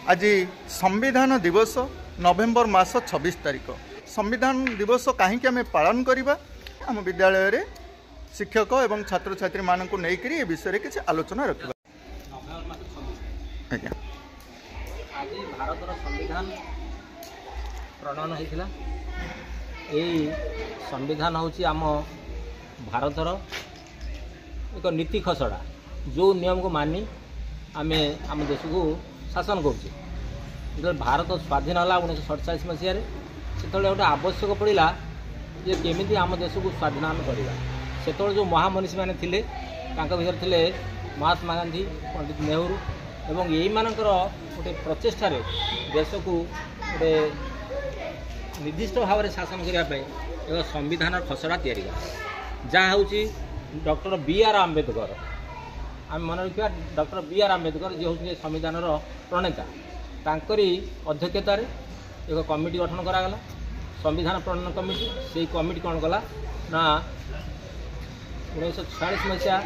आज संविधान दिवस नवेम्बर मास 26 तारिख संविधान दिवस कहीं आम पालन करवा आम विद्यालय रे शिक्षक एवं छात्र छात्री मानक नहीं विषय किसी आलोचना रखा। आज भारत संविधान प्रणयन होता यही संविधान हूँ आम भारतर एक नीति खसड़ा जो नियम को मानी आम आम देश को शासन करुचे। जो भारत स्वाधीन है 1947 मसीह से गोटे आवश्यक पड़ा जे केमी आम देश को स्वाधीन आम करवा। से जो महामनीषी मैंने थे भर थे महात्मा गांधी पंडित नेहरू एवं यही मानकर गोटे प्रचेषार देश को गोटे निर्दिष्ट भाव में शासन करने एक संविधान खसड़ा या जहाँ हूँ डॉक्टर बी.आर. आम्बेडकर। आम मन रखा डॉक्टर बी.आर. आम्बेडकर जी हूँ संविधान प्रणेता तांकरी अध्यक्षतार एक कमिटी गठन करागला संविधान प्रणयन कमिटी। से कमिटी कौन कला ना 1946 मसीहा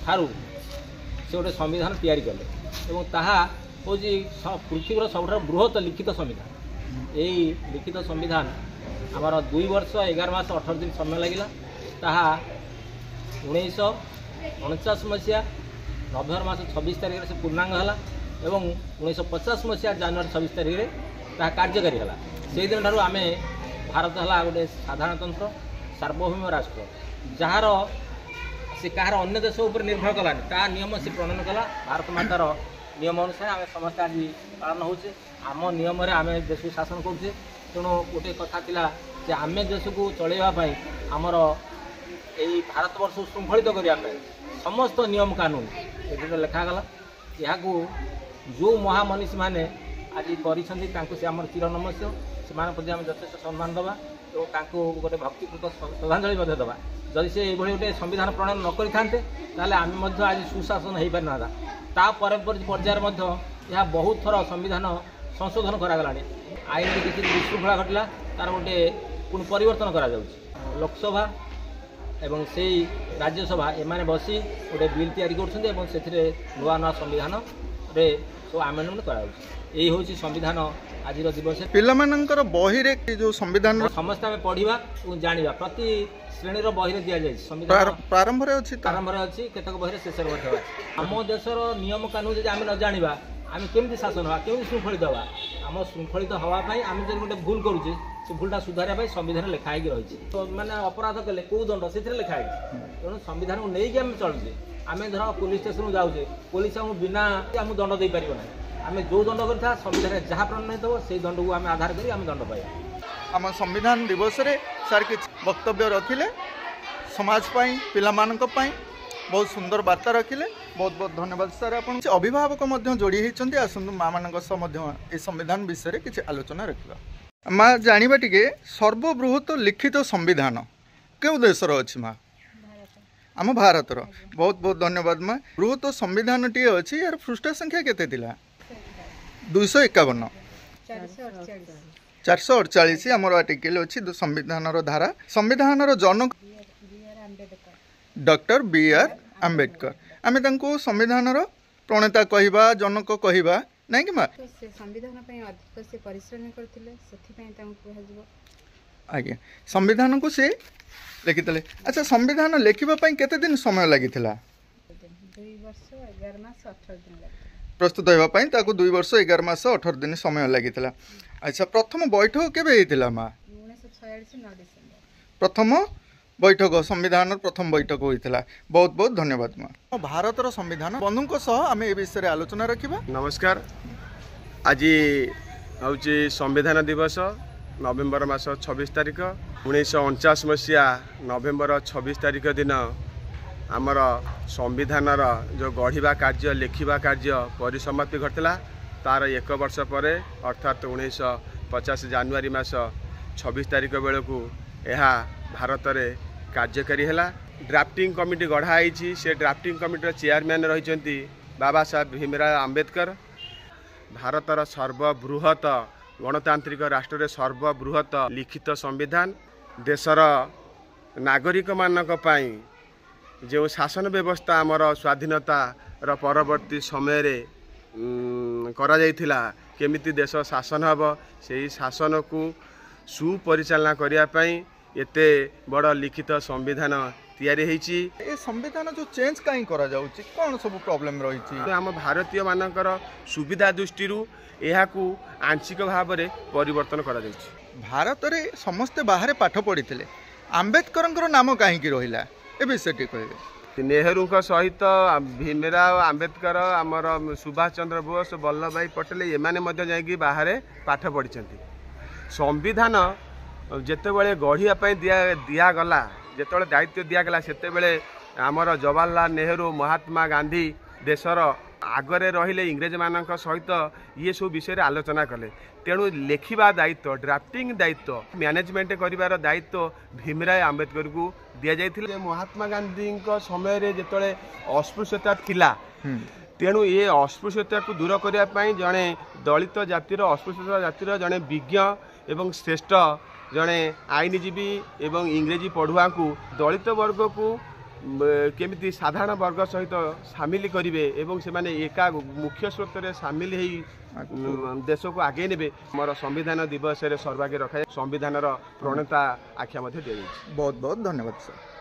ठारू से गोटे संविधान तैयारी कले और ताहा हूँ पृथ्वीर सब बृहत लिखित संविधान। यही लिखित संविधान आमर 2 वर्ष 11 मास 18 दिन समय लगिला। ताहा 1949 मसीहा नवेम्बर मास 26 तारिख से पूर्णांग है एवं 1950 मसीहा जनवरी 26 तारिख में कार्यकारी है। से दिन ठार आम भारत है गोटे साधारणतंत्र सार्वभौम राष्ट्र जार से कहार अन्य देश उपर निर्भर कलानी ता नियम से प्रणयन कला। भारत मातार नियम अनुसार आम समस्त आज पालन होचे आम नियम आम देश को शासन करुचे। तेणु गोटे कथा थिला जे आम देश को चलैवाई आमर यही भारतवर्ष श्रृंखलित करने समस्त नियम कानून ये लिखागला। यहाँ जो महामनीषी मैंने आज कर चिर नमस्य से प्रति आम यथेष सम्मान दबा और गोटे भक्तिपूत श्रद्धांजलि दबा। जदि से ये गोटे संविधान प्रणयन न करें आम आज सुशासन हो पारि ना ता पर्यायर यह बहुत थर संविधान संशोधन करागला। आईन में किसी विशृंखला घटला तार गोटे पुणी परिवर्तन करा लोकसभा एवं से राज्यसभा एमाने बसी गोटे बिल तैयारी कर नुआ नुआ संविधान रे सब आमेंडमेंट करा यही हूँ संविधान आज दिवस। पिलामानंकर बही रे जो संविधान समस्त आम पढ़ा और जाना प्रति श्रेणी बही दि जाए संविधान प्रारंभ अच्छी केतक बही शेष आम देशर नियम कानून जब आम न जाना आम केमी शासन हाँ केमी श्रृंखलित हवा आम श्रृंखलित हाँपाई आम जो गोटे भूल करुचे से भूलटा सुधारे संविधान लिखाई रही तो मैंने अपराध कले कौ दंड से लिखाई तेणु संविधान को लेकिन आम चलुचे। आम धर पुलिस स्टेशन जाऊे पुलिस आम बिना आम दंड दे पार ना आम जो दंड कर संविधान जहाँ प्रणयन हो से दंड को आम आधार कर आम दंड पाइबा। आम संविधान दिवस रे सार कि वक्तव्य रखिले समाज पाई पिलामानक पाई बहुत सुंदर वार्ता रखिले बहुत बहुत धन्यवाद सर। अपन अभिभावक जोड़ी होती आसतु माँ मान संविधान विषय किसी आलोचना रखा। माँ जाना टे सर्वबृहत लिखित संविधान क्यों देशर अच्छी माँ आम भारतर बहुत बहुत धन्यवाद माँ। बृहत संविधान टी अच्छी यार पृष्ठ संख्या केते 251 448 आमर आर्टिकल अच्छी संविधान धारा संविधान जनक डॉक्टर बी.आर. आम्बेडकर आम संविधान प्रणेता कहवा जनक कहवा ना कि माँ संविधान अधिक से परिश्रम करते आज्ञा संविधान को से लिखिते। अच्छा संविधान लिखा केते दिन समय लगी 2 वर्ष 11 मास 18 दिन प्रस्तुत होगापी 2 वर्ष 11 मास 18 दिन समय लगी। अच्छा प्रथम बैठक केबे होइतिला माँ 1946 9 डिसेम्बर प्रथम बैठक संविधान प्रथम बैठक होता। बहुत बहुत धन्यवाद माँ। भारतर संविधान बंधुों सह आम ए विषय आलोचना रखा। नमस्कार। आज हूँ संविधान दिवस नवेम्बर मास 26 तारिख 1949 मसीहा नवेम्बर 26 तारिख दिन आमर संविधान जो गढ़ा कार्य लिखा कार्य परिसमाप्ति घटला तार 1 वर्ष पर अर्थात 1950 जनवरी मास 26 तारिख बेलू यह भारत में कार्यकारी है। ड्राफ्टिंग कमिटी गढ़ाई से ड्राफ्टिंग कमिटी चेयरमैन रही बाबा साहेब भीमराव आम्बेडकर। भारतर सर्वबृहत गणतांत्रिक राष्ट्र रे सर्वबृहत लिखित संविधान देशर नागरिक मानक पई जो शासन व्यवस्था आमर स्वाधीनता परवर्ती समय रे करा जाइथिला केमिति देश शासन हम से शासन को सुपरिचालना करने एते बड़ लिखित संविधान तैयारी होईची। ए संविधान जो चेंज कहीं करा जाउची कोन सब प्रॉब्लम रही आम भारतीय मानकर सुविधा दृष्टि यह आंशिक भाव में परिवर्तन करा जाउची। भारत रे समस्ते बाहर पाठ पढ़ी आंबेडकर नाम कहीं रहा ए विषय कहे नेहरू सहित भीमराव आंबेडकर आमर सुभाष चंद्र बोस वल्लभ भाई पटेल एमाने जाइए बाहर पाठ पढ़ी संविधान जितेबले गढ़िया दिगला जिते दायित्व दिगला से आमर जवाहरलाल नेहरू महात्मा गांधी देशर आगरे रहिले इंग्रेज मान सहित ये सब विषय आलोचना कले तेणु लेखिबा दायित्व ड्राफ्टिंग दायित्व मैनेजमेंट करिवार दायित्व भीमराव आंबेडकर को दिया जाइथिले। महात्मा गांधी समय रे जेतले अस्पृश्यता थिला तेणु ये अस्पृश्यता को दूर करने जड़े दलित जातिर अस्पृश्यता जातिर जड़े विज्ञ एवं श्रेष्ठ जड़े आईनजीवी एवं इंग्रेजी पढ़ुआ को दलित वर्ग को केमिति साधारण वर्ग सहित सामिल करेंगे एवं से माने एका मुख्य स्रोत रे सामिल हो देश को आगे नेबे। मोर संविधान दिवस रे सर्वागे रखा संविधान प्रणेता आख्या दिया। बहुत बहुत धन्यवाद सर।